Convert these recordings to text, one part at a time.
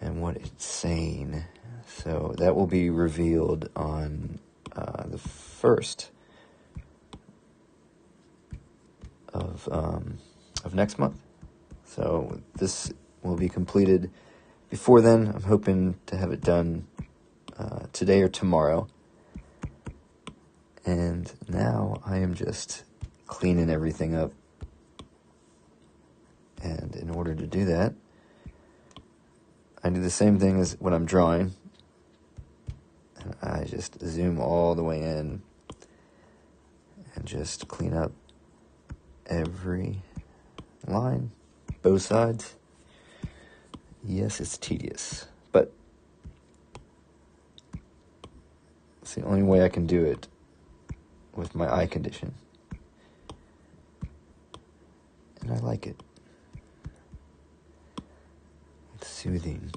and what it's saying. So that will be revealed on the 1st of next month. So this will be completed before then. I'm hoping to have it done today or tomorrow. And now I am just cleaning everything up. And in order to do that, I do the same thing as when I'm drawing. And I just zoom all the way in and just clean up every line, both sides. Yes, it's tedious, but it's the only way I can do it with my eye condition. And I like it. It's soothing.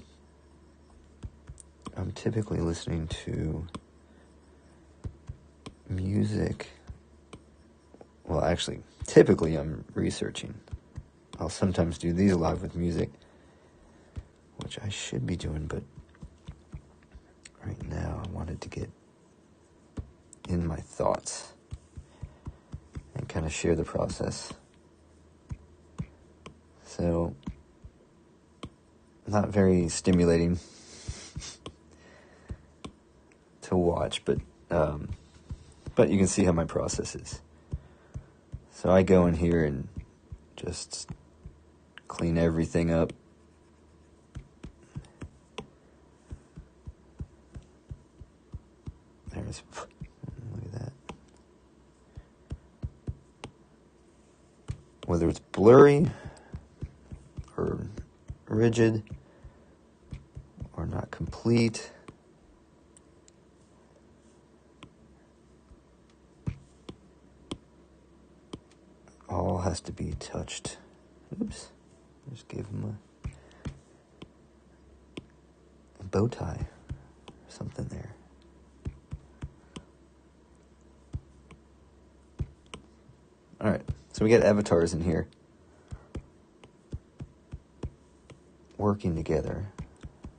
I'm typically listening to music. Well, actually, typically I'm researching. I'll sometimes do these live with music, which I should be doing, but right now I wanted to get in my thoughts and kind of share the process. So, not very stimulating to watch, but you can see how my process is. So I go in here and just clean everything up. Look at that. Whether it's blurry or rigid or not complete, all has to be touched. Oops, just gave him a bow tie or something there. Alright, so we got avatars in here working together.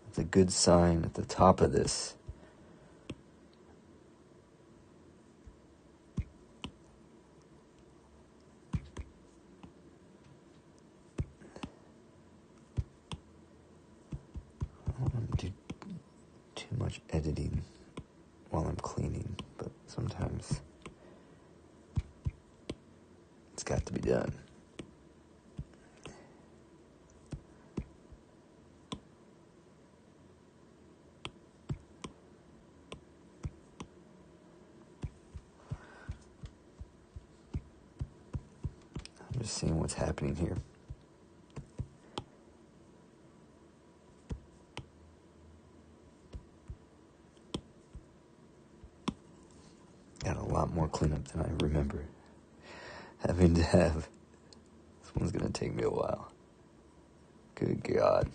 It's a good sign at the top of this. I don't want to do too much editing while I'm cleaning, but sometimes it's got to be done. I'm just seeing what's happening here. Got a lot more cleanup than I remember having to have. This one's gonna take me a while. Good God.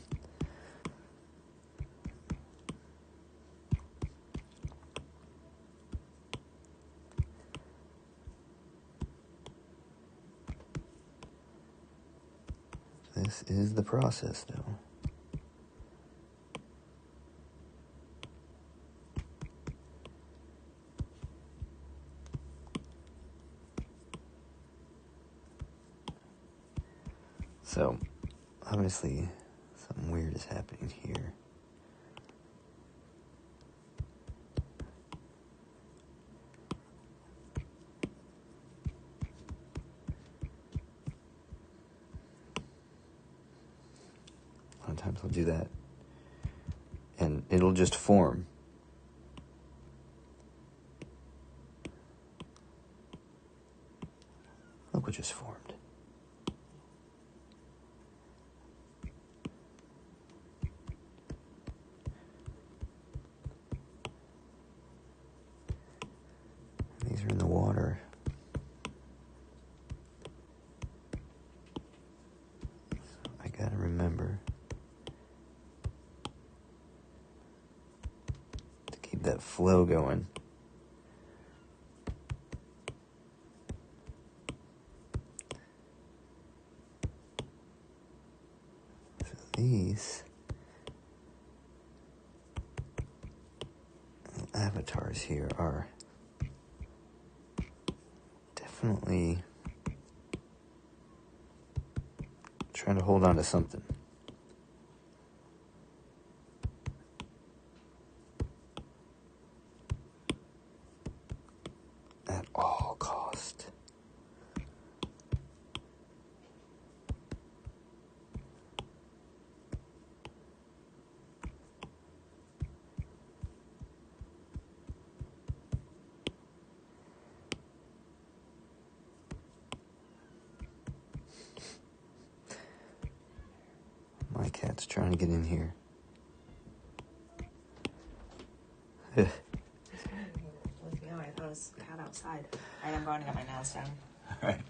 This is the process, though. So, obviously, something weird is happening here. A lot of times I'll do that, and it'll just form. Look what just formed. These are in the water. So I gotta remember to keep that flow going. So these avatars here are definitely trying to hold on to something. At all cost. My cat's trying to get in here. With me, I thought it was cat outside. Alright, I'm going to get my nails done. Alright.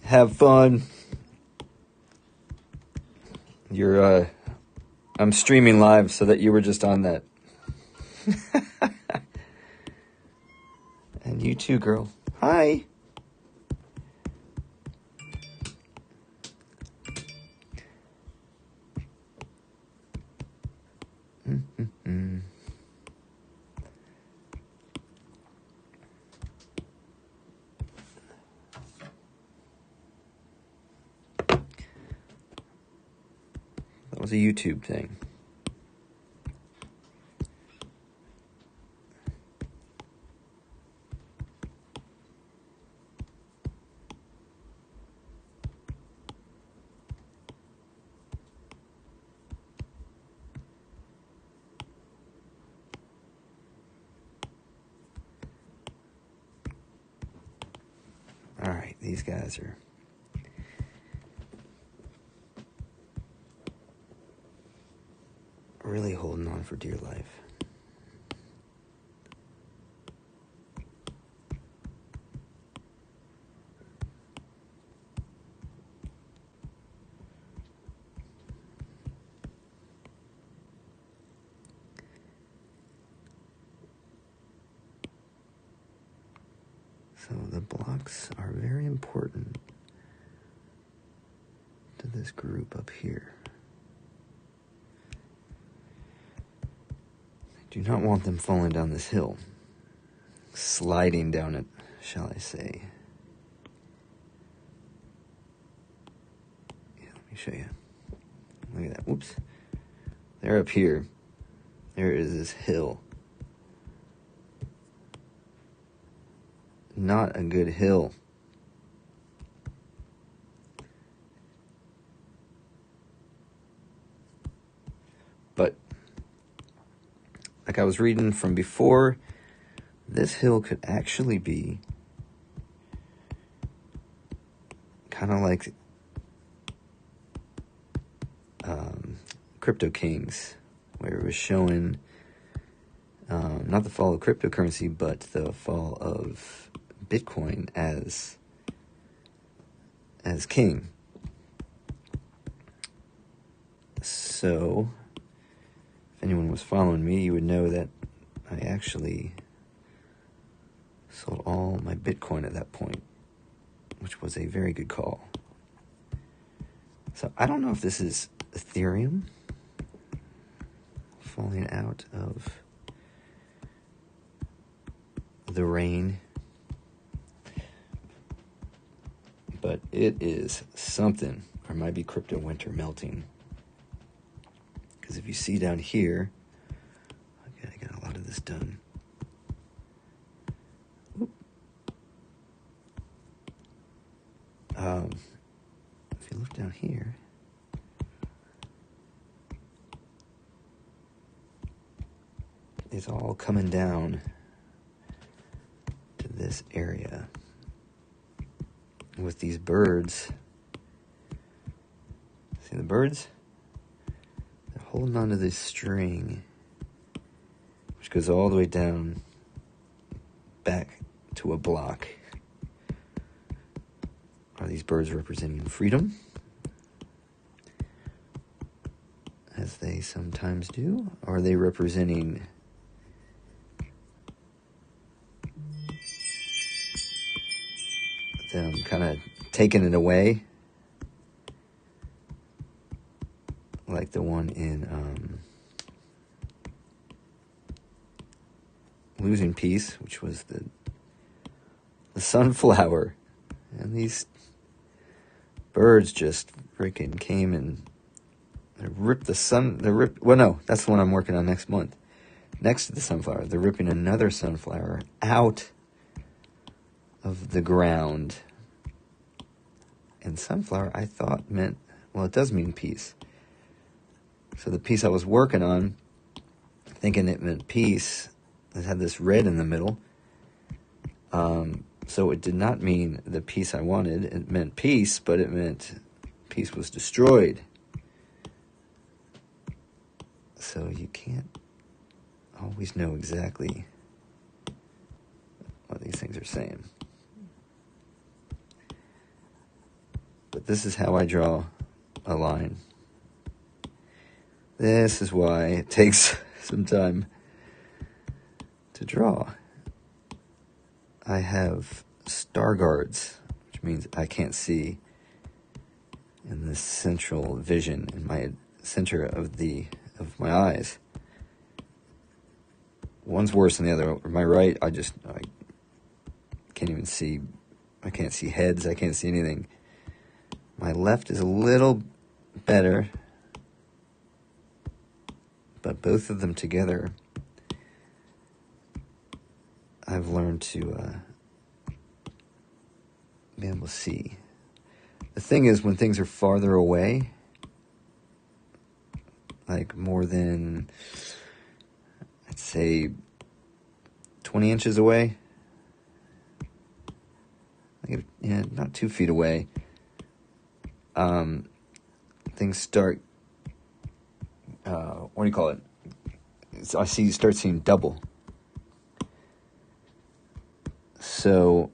Have fun. I'm streaming live so that you were just on that. And you too, girl. Hi. That was a YouTube thing. All right, these guys are really holding on for dear life. So the blocks are very important to this group up here. I do not want them falling down this hill. Sliding down it, shall I say. Yeah, let me show you. Look at that. Whoops. They're up here. There is this hill. Not a good hill. But, like I was reading from before, this hill could actually be kind of like Crypto Kings, where it was showing not the fall of cryptocurrency, but the fall of Bitcoin as king. So, if anyone was following me, you would know that I actually sold all my Bitcoin at that point, which was a very good call. So I don't know if this is Ethereum falling out of the rain, but it is something. Or it might be crypto winter melting. Because if you see down here, okay, I got a lot of this done. Whoop. If you look down here, it's all coming down to this area with these birds. See the birds? They're holding onto this string, which goes all the way down back to a block. Are these birds representing freedom? As they sometimes do? Or are they representing them kind of taking it away? Like the one in losing piece, which was the sunflower. And these birds just freaking came and ripped well, no, that's the one I'm working on next month. Next to the sunflower, they're ripping another sunflower out of the ground. And sunflower, I thought meant, well, it does mean peace. So the piece I was working on, thinking it meant peace, it had this red in the middle. So it did not mean the peace I wanted. It meant peace, but it meant peace was destroyed. So you can't always know exactly what these things are saying. But this is how I draw a line. This is why it takes some time to draw. I have star guards, which means I can't see in the central vision, in my center of my eyes. One's worse than the other. My right, I can't even see. I can't see heads. I can't see anything. My left is a little better, but both of them together, I've learned to be able to see. The thing is, when things are farther away, like more than, I'd say, 20 inches away, not 2 feet away, things start, what do you call it? Start seeing double. So,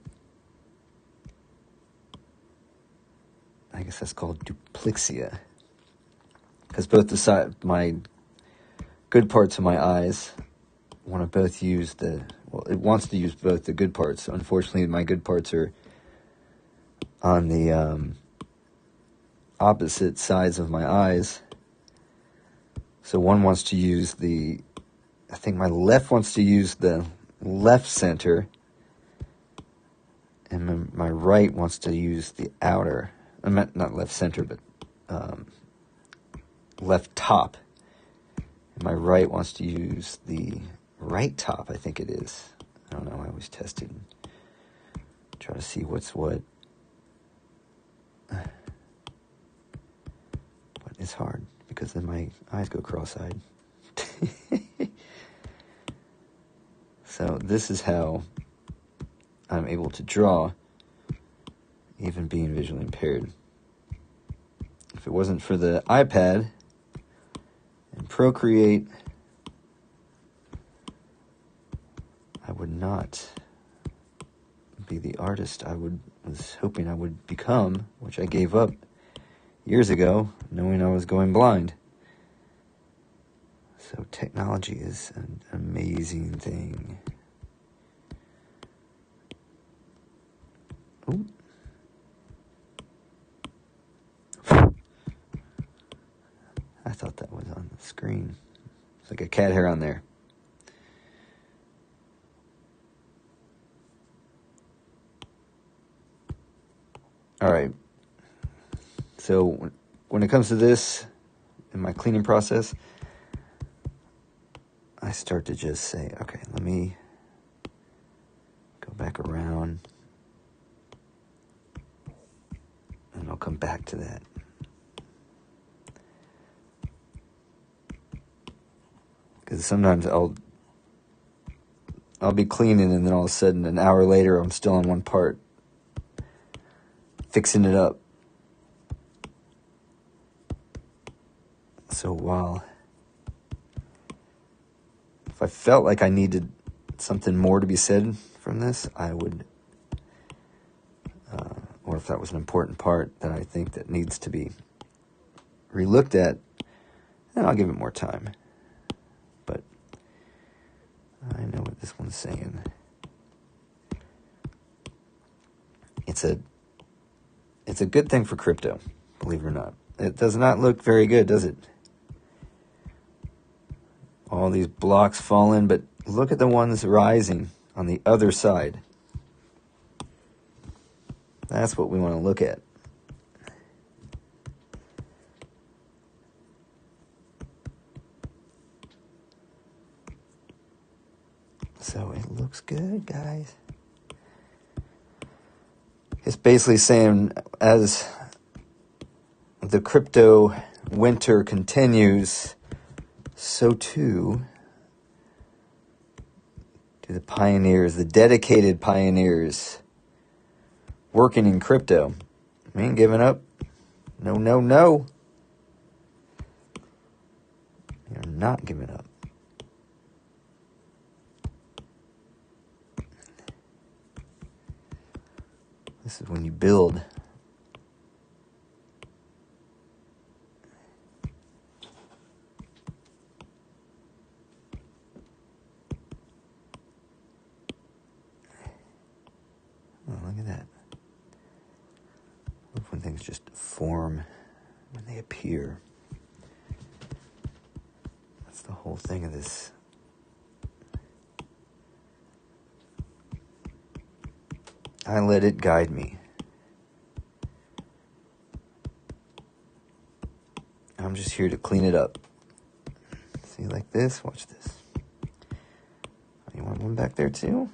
I guess that's called duplexia. Because both my good parts of my eyes want to both use it wants to use both the good parts. Unfortunately, my good parts are on the opposite sides of my eyes. So one wants to use I think my left wants to use the left center, and my right wants to use the outer, not left center, but left top. And my right wants to use the right top, I think it is. I don't know, I always test it and try to see what's what. But it's hard, because then my eyes go cross-eyed. So this is how I'm able to draw, even being visually impaired. If it wasn't for the iPad and Procreate, I would not be the artist I was hoping I would become, which I gave up years ago, knowing I was going blind. So technology is an amazing thing. Ooh. I thought that was on the screen. It's like a cat hair on there. All right. So when it comes to this, in my cleaning process, I start to just say, okay, let me go back around, and I'll come back to that. Because sometimes I'll be cleaning, and then all of a sudden, an hour later, I'm still on one part, fixing it up. So if I felt like I needed something more to be said from this, I would, or if that was an important part that I think that needs to be relooked at, then I'll give it more time. But I know what this one's saying. It's a good thing for crypto, believe it or not. It does not look very good, does it? All these blocks falling, but look at the ones rising on the other side. That's what we want to look at. So it looks good, guys. It's basically saying as the crypto winter continues, so too do the pioneers, the dedicated pioneers working in crypto. We ain't giving up. No, no, no. You're not giving up. This is when you build. Oh, look at that. Look when things just form, when they appear. That's the whole thing of this. I let it guide me. I'm just here to clean it up. See, like this? Watch this. You want one back there too?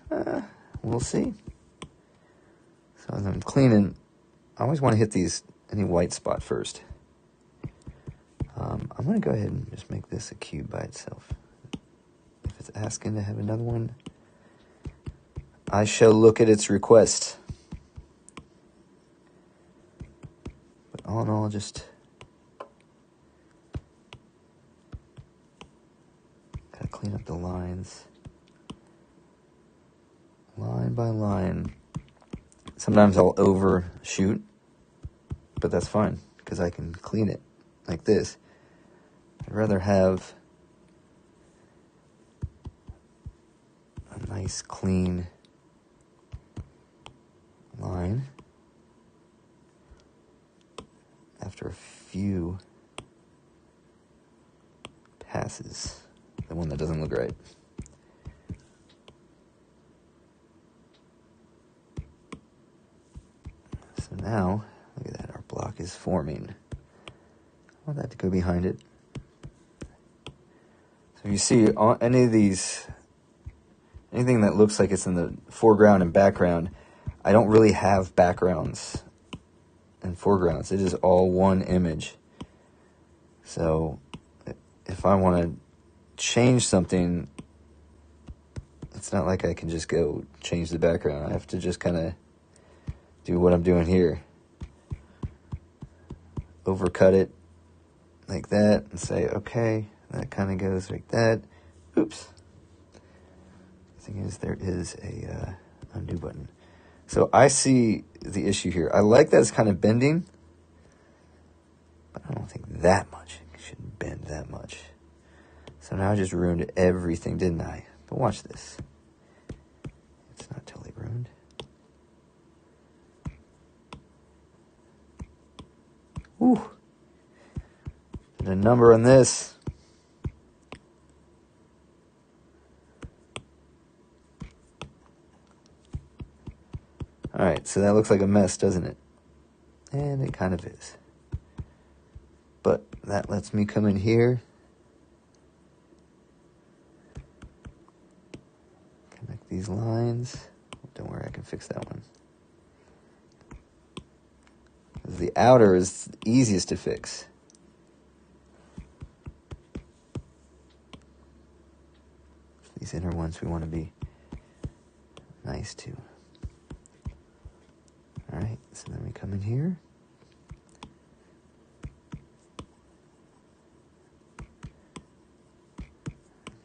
We'll see. So as I'm cleaning, I always want to hit any white spot first. I'm going to go ahead and just make this a cube by itself. If it's asking to have another one, I shall look at its request. But all in all, just gotta clean up the lines. Line by line. Sometimes I'll overshoot, but that's fine, because I can clean it like this. I'd rather have a nice, clean line after a few passes, the one that doesn't look right. So now, look at that, our block is forming. I want that to go behind it. So you see any of these, anything that looks like it's in the foreground and background, I don't really have backgrounds and foregrounds. It is all one image. So if I want to change something, it's not like I can just go change the background. I have to just kind of do what I'm doing here. Overcut it like that and say, okay, that kind of goes like that. Oops. The thing is, there is a undo button. So I see the issue here. I like that it's kind of bending, but I don't think that much. It shouldn't bend that much. So now I just ruined everything, didn't I? But watch this. It's not totally ruined. Whew. Put a number on this. Alright, so that looks like a mess, doesn't it? And it kind of is. But that lets me come in here. Connect these lines. Don't worry, I can fix that one. The outer is the easiest to fix. These inner ones we want to be nice too. Alright, so then we come in here.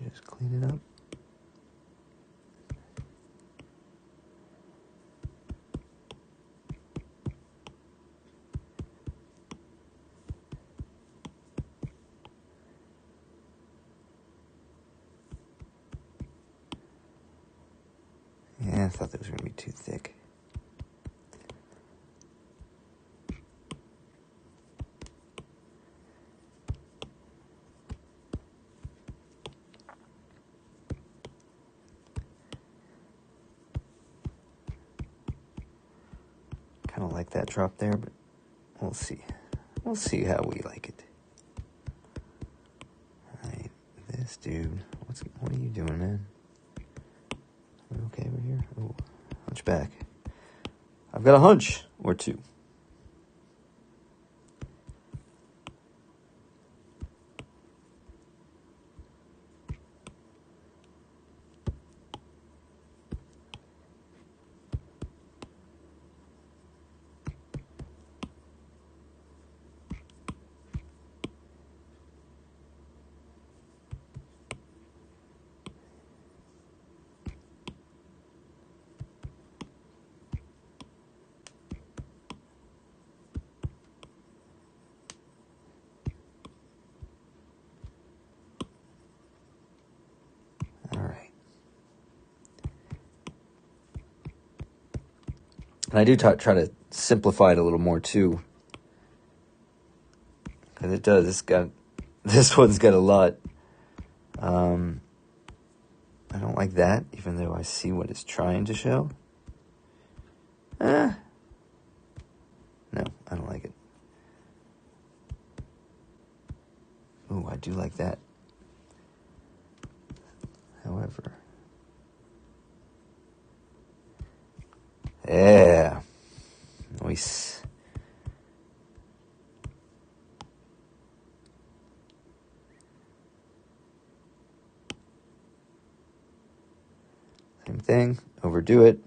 Just clean it up. Yeah, I thought that was going to be too thick. like that drop there, but we'll see. We'll see how we like it. Alright, this dude, what are you doing, man? Are we okay over here? Oh, hunchback. I've got a hunch or two. And I do try to simplify it a little more too, because it does. This one's got a lot. I don't like that, even though I see what it's trying to show. No, I don't like it. Ooh, I do like that. However, yeah, nice. Same thing, overdo it,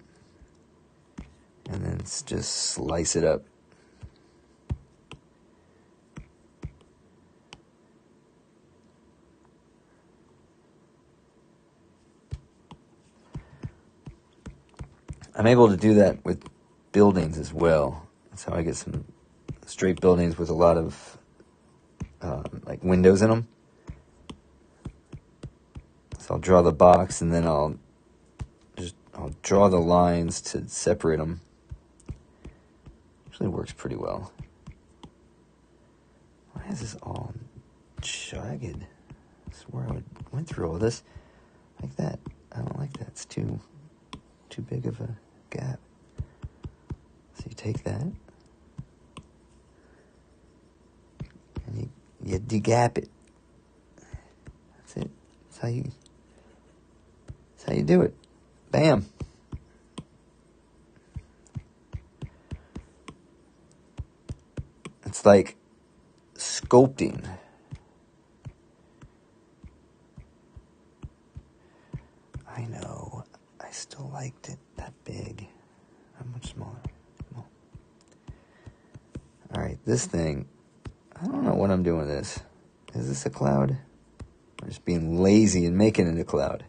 and then just slice it up. I'm able to do that with buildings as well. That's how I get some straight buildings with a lot of like windows in them. So I'll draw the box and then I'll draw the lines to separate them. Actually works pretty well. Why is this all jagged? I swear I went through all this like that. I don't like that. It's too big of a gap. So you take that and you de-gap it. That's it. That's how you do it. Bam. It's like sculpting. I know. I still liked it that big. Not much smaller. No. Alright, this thing. I don't know what I'm doing with this. Is this a cloud? I'm just being lazy and making it a cloud.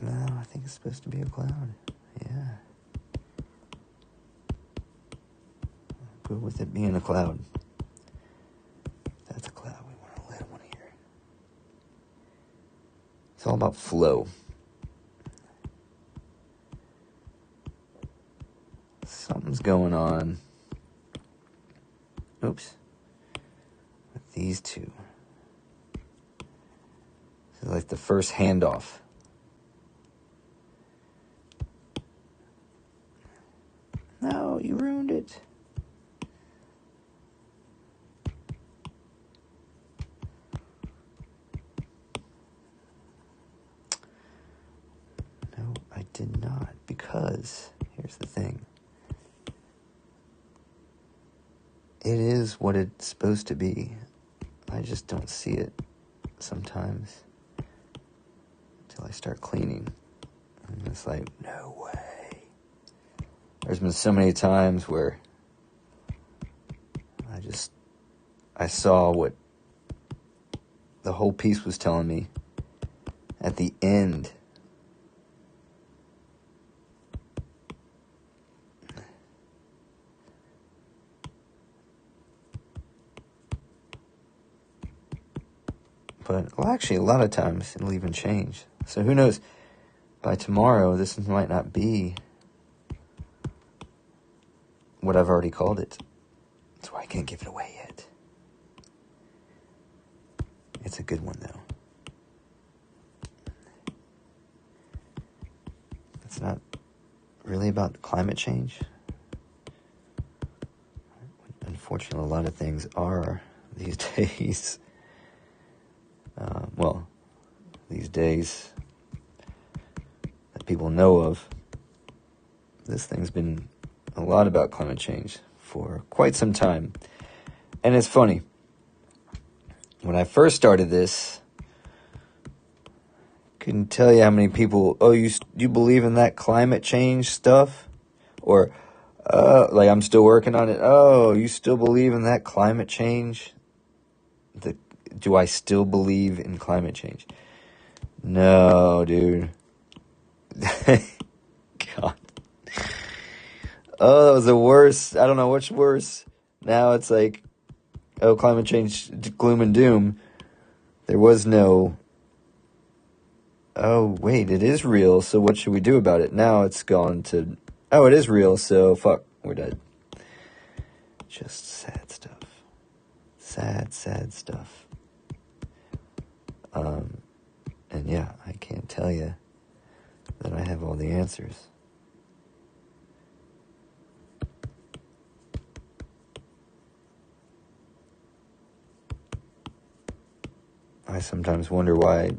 No, I think it's supposed to be a cloud. Yeah. I'm good with it being a cloud. That's a cloud. We want a little one here. It's all about flow. Something's going on. Oops. With these two. This is like the first handoff. No, you ruined it. No, I did not, because here's the thing. It is what it's supposed to be. I just don't see it sometimes until I start cleaning. And it's like, no way. There's been so many times where I saw what the whole piece was telling me at the end. But, well, actually, a lot of times it'll even change. So who knows? By tomorrow, this might not be what I've already called it. That's why I can't give it away yet. It's a good one, though. it's not really about climate change. Unfortunately, a lot of things are these days. These days that people know of. This thing's been a lot about climate change for quite some time. And it's funny. When I first started this, couldn't tell you how many people, you believe in that climate change stuff? Or, like, I'm still working on it. Oh, you still believe in that climate change? Do I still believe in climate change? No, dude. God. Oh, that was the worst. I don't know which worse. Now it's like, climate change, gloom and doom. There was no, wait, it is real, so what should we do about it? Now it's gone to, it is real, so fuck, we're dead. Just sad stuff. Sad stuff. And yeah, I can't tell you that I have all the answers. I sometimes wonder why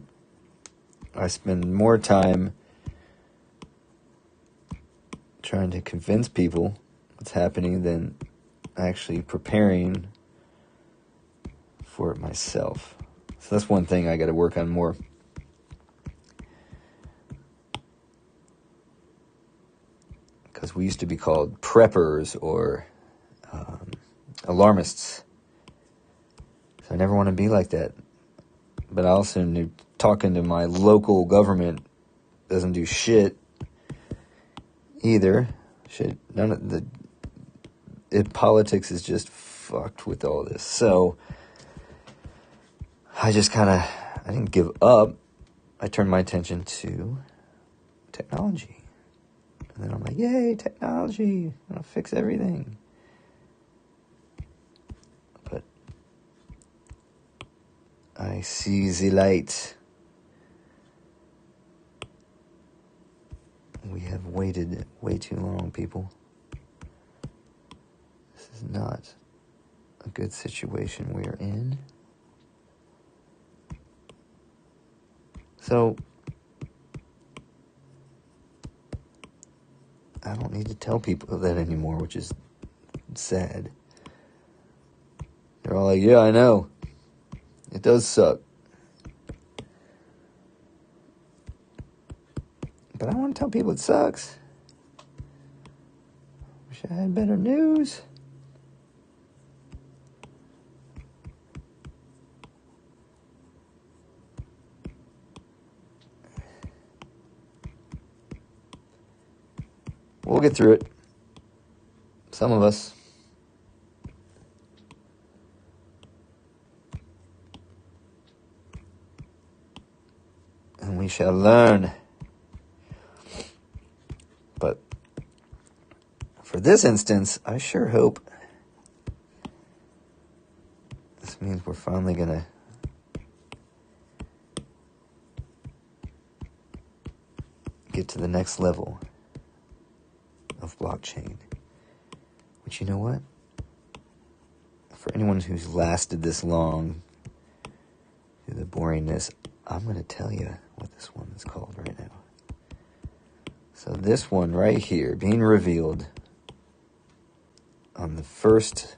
I spend more time trying to convince people what's happening than actually preparing for it myself. So that's one thing I got to work on more. Because we used to be called preppers or alarmists. So I never want to be like that. But I also knew talking to my local government doesn't do shit either. Shit, none of politics is just fucked with all this. So I just I didn't give up. I turned my attention to technology. And then I'm like, yay, technology, I'm gonna fix everything. But I see the light. We have waited way too long, people. This is not a good situation we're in. So I don't need to tell people that anymore, which is sad. They're all like, yeah, I know. It does suck. But I don't want to tell people it sucks. Wish I had better news. We'll get through it. Some of us. And we shall learn. But for this instance, I sure hope this means we're finally gonna get to the next level of blockchain. Which, you know what? For anyone who's lasted this long through the boringness, I'm going to tell you what this one is called right now. So this one right here, being revealed on the 1st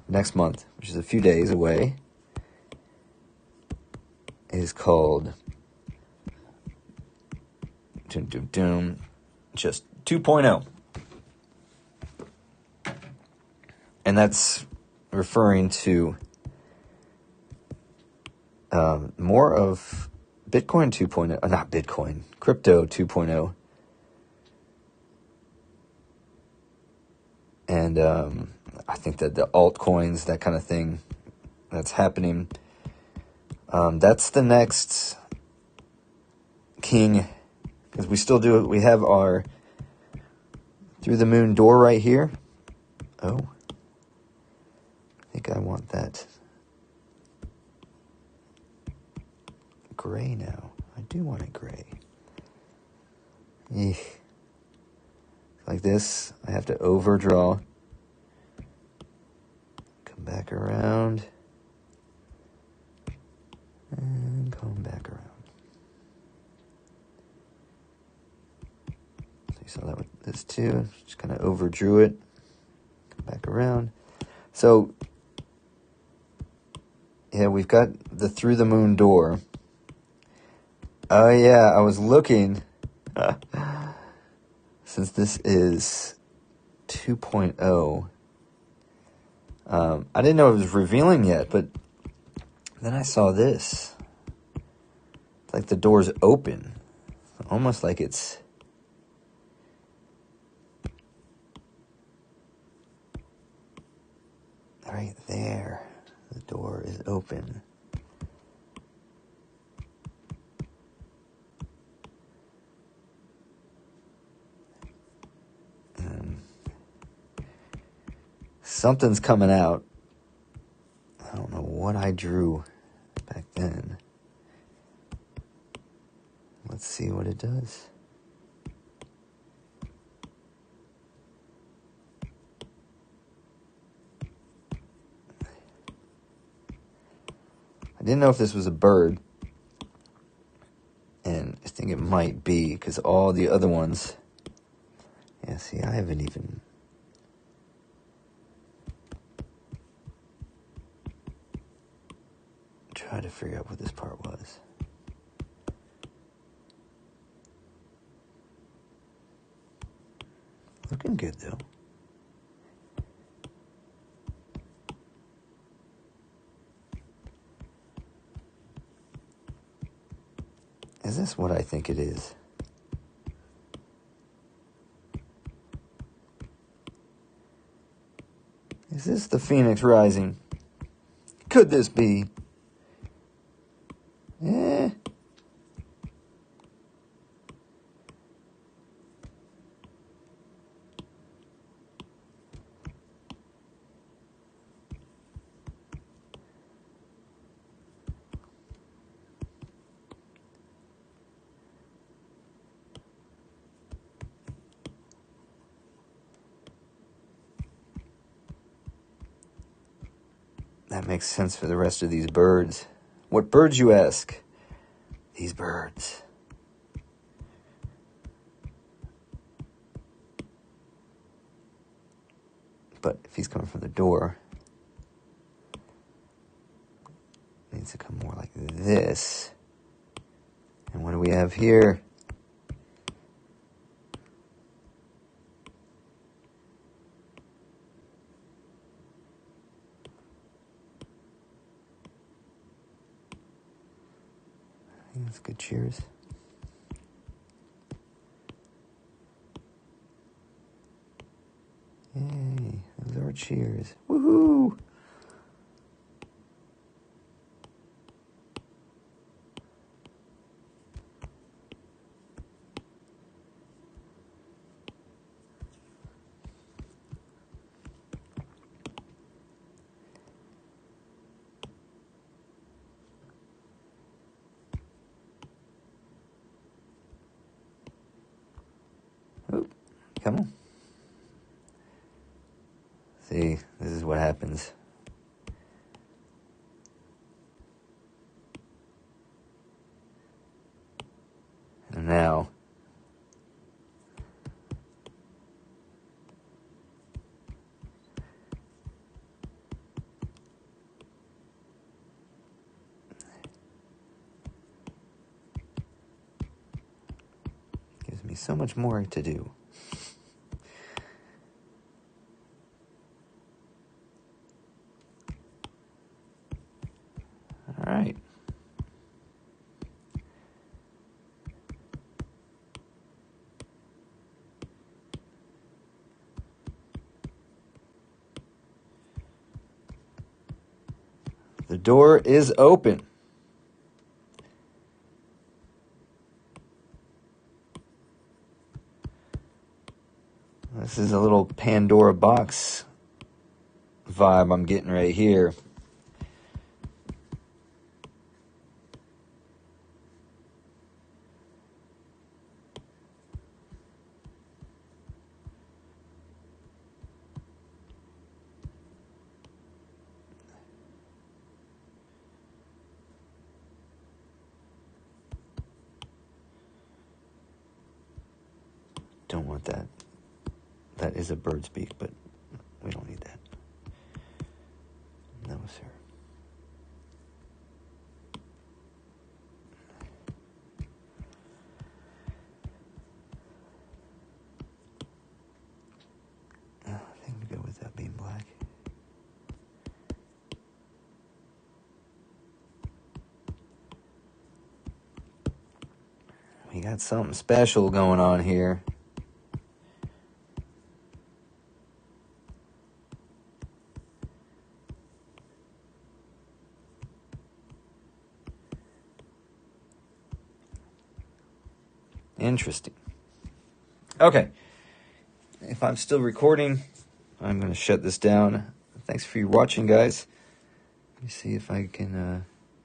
next month, which is a few days away, is called just 2.0. And that's referring to more of Bitcoin 2.0, not Bitcoin, crypto 2.0. And I think that the altcoins, that kind of thing, that's happening. That's the next king, because we have our through the moon door right here. Oh, I think I want that gray now. I do want it gray. Eek. Like this, I have to overdraw. Come back around. And come back around. So you saw that with this too. Just kind of overdrew it. Come back around. So, yeah, we've got the Through the Moon door. Oh, yeah, I was looking. Since this is 2.0, I didn't know it was revealing yet, but then I saw this. It's like the door's open. Almost like it's... right there. The door is open. Something's coming out. I don't know what I drew back then. Let's see what it does. I didn't know if this was a bird. And I think it might be, because all the other ones... Yeah, see, I haven't even... tried to figure out what this part was. Looking good, though. Is this what I think it is? Is this the Phoenix Rising? Could this be? Eh. That makes sense for the rest of these birds. What birds, you ask? These birds. But if he's coming from the door, it needs to come more like this. And what do we have here? I think that's good. Cheers. Yay, those are cheers. Woohoo! Oh, come on. See, this is what happens. And now, gives me so much more to do. All right. The door is open. This is a little Pandora box vibe I'm getting right here. don't want that. That is a bird's beak, but we don't need that. No, sir. I think we go with that being black. We got something special going on here. Interesting. Okay. If I'm still recording, I'm going to shut this down. Thanks for your watching, guys. Let me see if I can